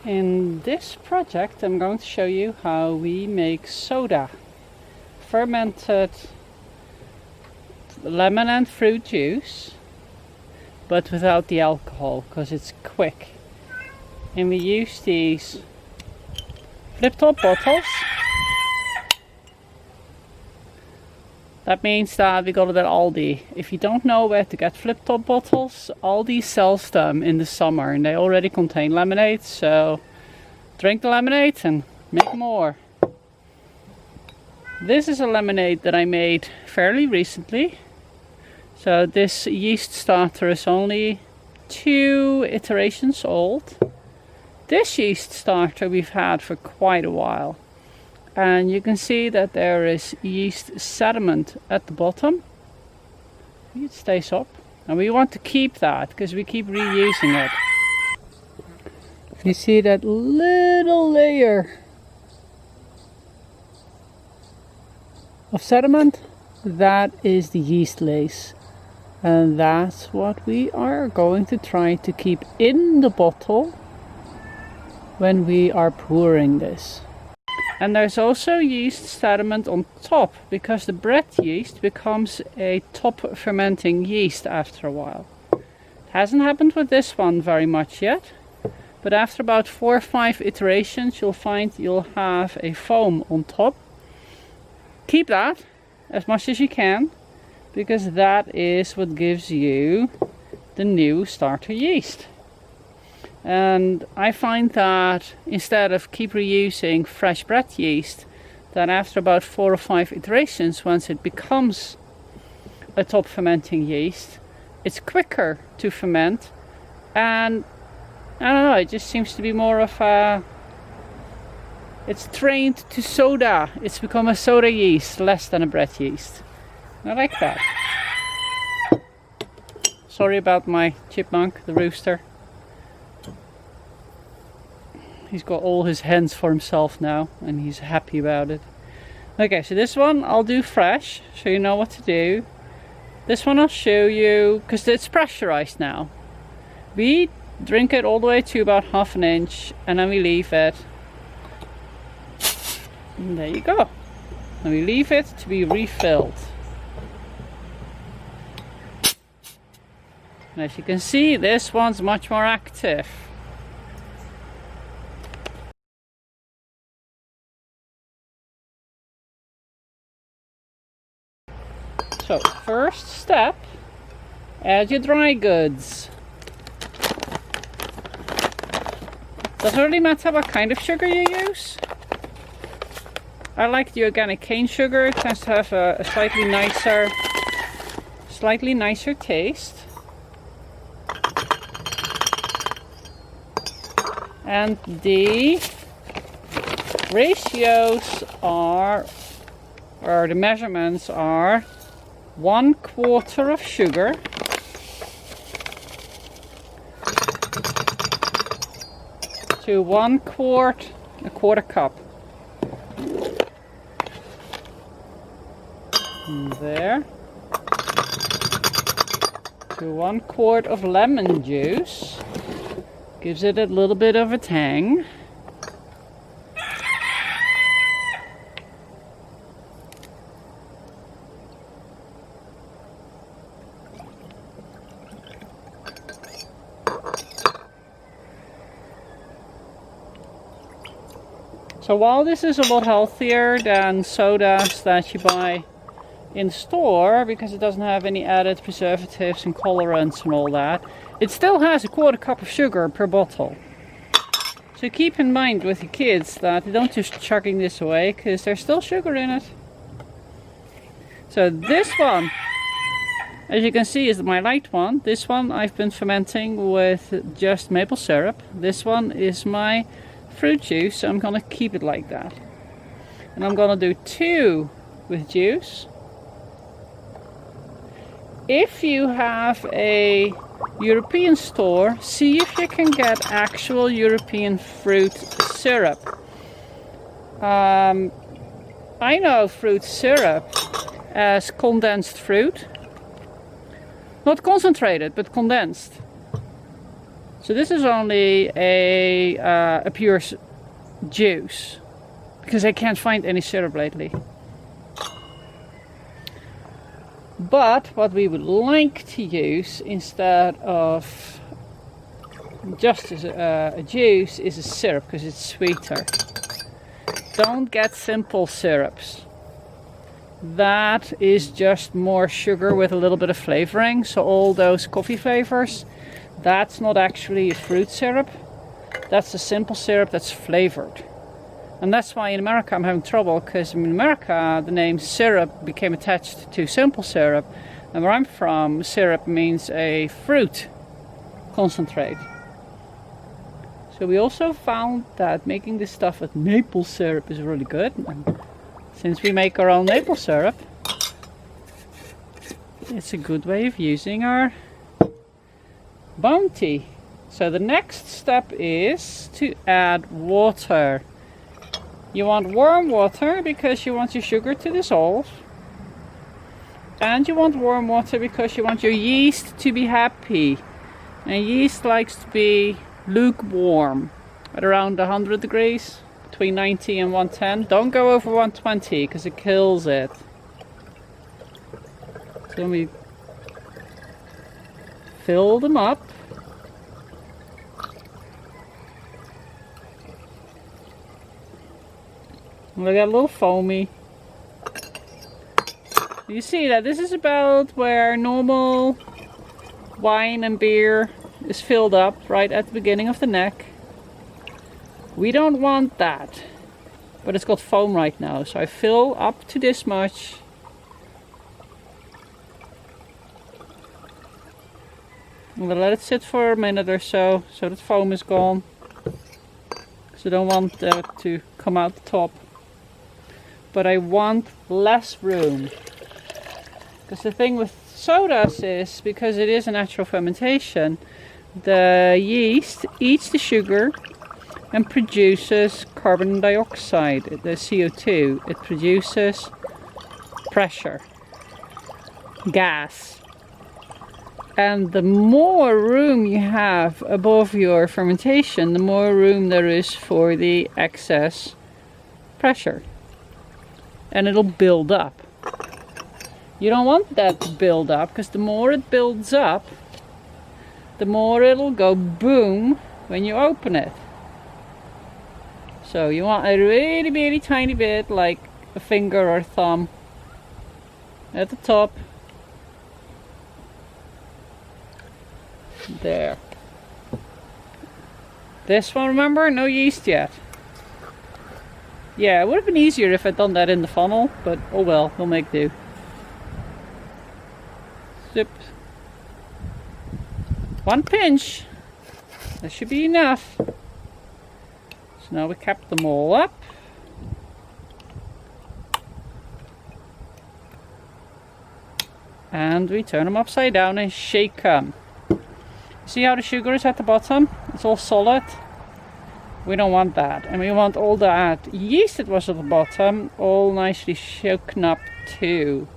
In this project I'm going to show you how we make soda, fermented lemon and fruit juice, but without the alcohol because it's quick. And we use these flip top bottles. That means that we got it at Aldi. If you don't know where to get flip top bottles, Aldi sells them in the summer and they already contain lemonade, so drink the lemonade and make more. This is a lemonade that I made fairly recently. So this yeast starter is only 2 iterations old. This yeast starter we've had for quite a while. And you can see that there is yeast sediment at the bottom. It stays up. And we want to keep that because we keep reusing it. You see that little layer of sediment? That is the yeast lace. And that's what we are going to try to keep in the bottle when we are pouring this. And there's also yeast sediment on top because the bread yeast becomes a top fermenting yeast after a while. It hasn't happened with this one very much yet, but after about 4 or 5 iterations you'll find you'll have a foam on top. Keep that as much as you can because that is what gives you the new starter yeast. And I find that instead of keep reusing fresh bread yeast, that after about 4 or 5 iterations, once it becomes a top fermenting yeast, it's quicker to ferment, and I don't know, it just seems to be more of a, it's trained to soda. It's become a soda yeast less than a bread yeast. I like that. Sorry about my chipmunk, the rooster. He's got all his hens for himself now and he's happy about it. Okay, so this one I'll do fresh so you know what to do. This one I'll show you because it's pressurized now. We drink it all the way to about 1/2 inch and then we leave it. And there you go. And we leave it to be refilled. And as you can see, this one's much more active. So, first step, add your dry goods. Doesn't really matter what kind of sugar you use. I like the organic cane sugar. It tends to have a slightly nicer taste. And the ratios are, or the measurements are, 1/4 of sugar to 1/4 cup. And there. To 1 quart of lemon juice. Gives it a little bit of a tang. So while this is a lot healthier than sodas that you buy in store because it doesn't have any added preservatives and colorants and all that, it still has a 1/4 cup of sugar per bottle. So keep in mind with your kids that they don't just chugging this away because there's still sugar in it. So this one, as you can see, is my light one. This one I've been fermenting with just maple syrup. This one is my fruit juice, so I'm gonna keep it like that. And I'm gonna do 2 with juice. If you have a European store, see if you can get actual European fruit syrup. I know fruit syrup as condensed fruit. Not concentrated, but condensed. So this is only a pure juice, because I can't find any syrup lately. But what we would like to use instead of just as a juice is a syrup, because it's sweeter. Don't get simple syrups. That is just more sugar with a little bit of flavoring. So all those coffee flavors, that's not actually a fruit syrup. That's a simple syrup that's flavored. And that's why in America I'm having trouble, because in America the name syrup became attached to simple syrup. And where I'm from, syrup means a fruit concentrate. So we also found that making this stuff with maple syrup is really good. And since we make our own maple syrup, it's a good way of using our bounty. So the next step is to add water. You want warm water because you want your sugar to dissolve. And you want warm water because you want your yeast to be happy. And yeast likes to be lukewarm at around 100 degrees, between 90 and 110. Don't go over 120 because it kills it. So let me fill them up. They get a little foamy. You see that this is about where normal wine and beer is filled up, right at the beginning of the neck. We don't want that, but it's got foam right now, so I fill up to this much. I'm gonna let it sit for a minute or so that foam is gone, because I don't want that to come out the top. But I want less room, because the thing with sodas is, because it is a natural fermentation, the yeast eats the sugar and produces carbon dioxide, the CO2. It produces pressure, gas. And the more room you have above your fermentation, the more room there is for the excess pressure. And it'll build up. You don't want that to build up, because the more it builds up, the more it'll go boom when you open it. So you want a really, really tiny bit, like a finger or thumb at the top. There. This one, remember, no yeast yet. Yeah, it would have been easier if I'd done that in the funnel, but oh well, we'll make do. Zip. One pinch. That should be enough. So now we cap them all up. And we turn them upside down and shake them. See how the sugar is at the bottom? It's all solid. We don't want that. And we want all that yeast that was at the bottom all nicely shaken up too.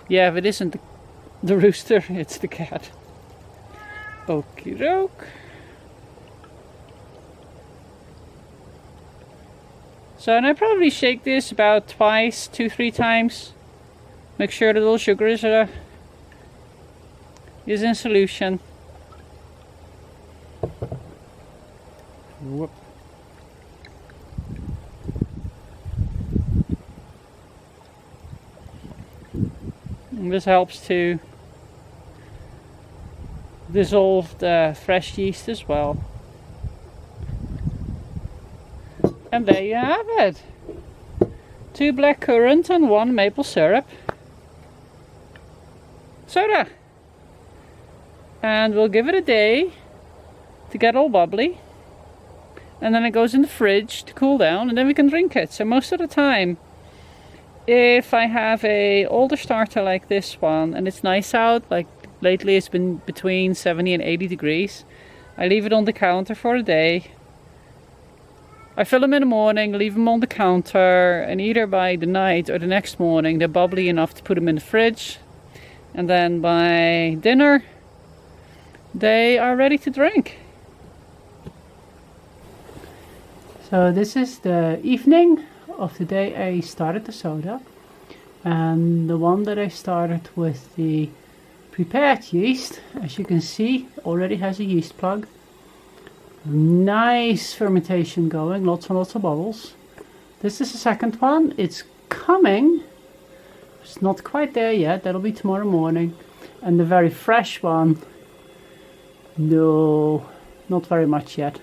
Yeah, if it isn't the rooster, it's the cat. Okie doke. So, and I probably shake this about twice, 2-3 times. Make sure the little sugar is in solution. Whoop. And this helps to dissolve the fresh yeast as well. And there you have it. 2 black currant and 1 maple syrup. Soda. And we'll give it a day to get all bubbly. And then it goes in the fridge to cool down, and then we can drink it. So most of the time, if I have a older starter like this one, and it's nice out, like lately it's been between 70 and 80 degrees, I leave it on the counter for a day. I fill them in the morning, leave them on the counter, and either by the night or the next morning they're bubbly enough to put them in the fridge. And then by dinner, they are ready to drink. So this is the evening of the day I started the soda, and the one that I started with the prepared yeast, as you can see, already has a yeast plug. Nice fermentation going, lots and lots of bubbles. This is the second one. It's coming. It's not quite there yet. That'll be tomorrow morning. And the very fresh one, no, not very much yet.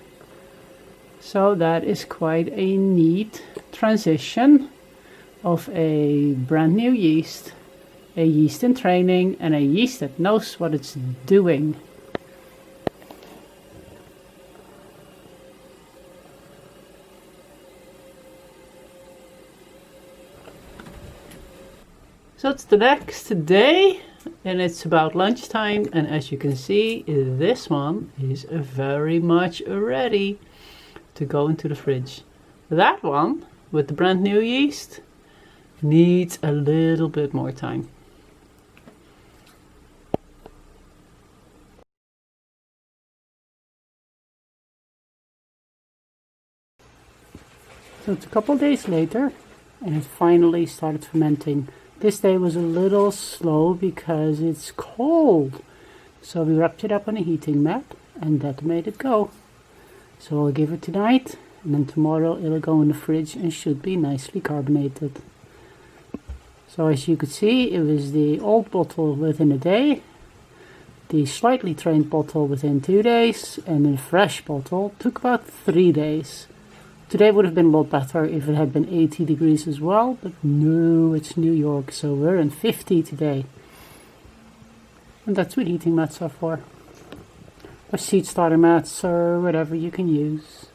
So that is quite a neat transition of a brand new yeast, a yeast in training, and a yeast that knows what it's doing. So it's the next day, and it's about lunchtime, and as you can see, this one is very much ready to go into the fridge. That one, with the brand new yeast, needs a little bit more time. So it's a couple days later, and it finally started fermenting. This day was a little slow because it's cold. So we wrapped it up on a heating mat, and that made it go. So I'll give it tonight, and then tomorrow it'll go in the fridge and should be nicely carbonated. So as you could see, it was the old bottle within a day, the slightly trained bottle within 2 days, and the fresh bottle took about 3 days. Today would have been a lot better if it had been 80 degrees as well, but no, it's New York, so we're in 50 today. And that's what heating mats are for. Or seed starter mats, or whatever you can use.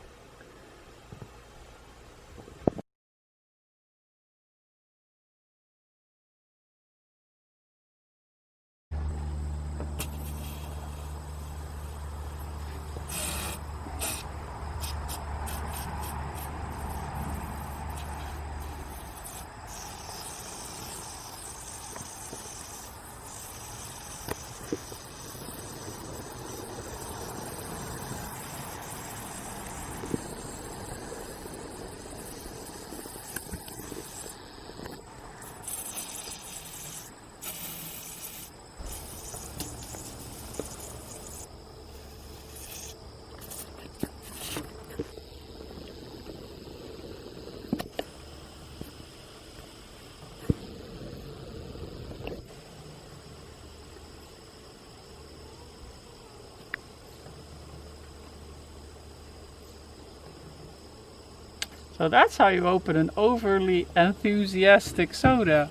So that's how you open an overly enthusiastic soda.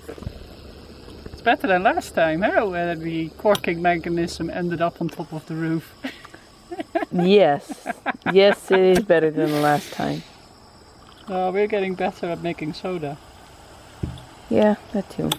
It's better than last time, huh? Where the corking mechanism ended up on top of the roof. Yes, yes, it is better than the last time. We're getting better at making soda. Yeah, that too.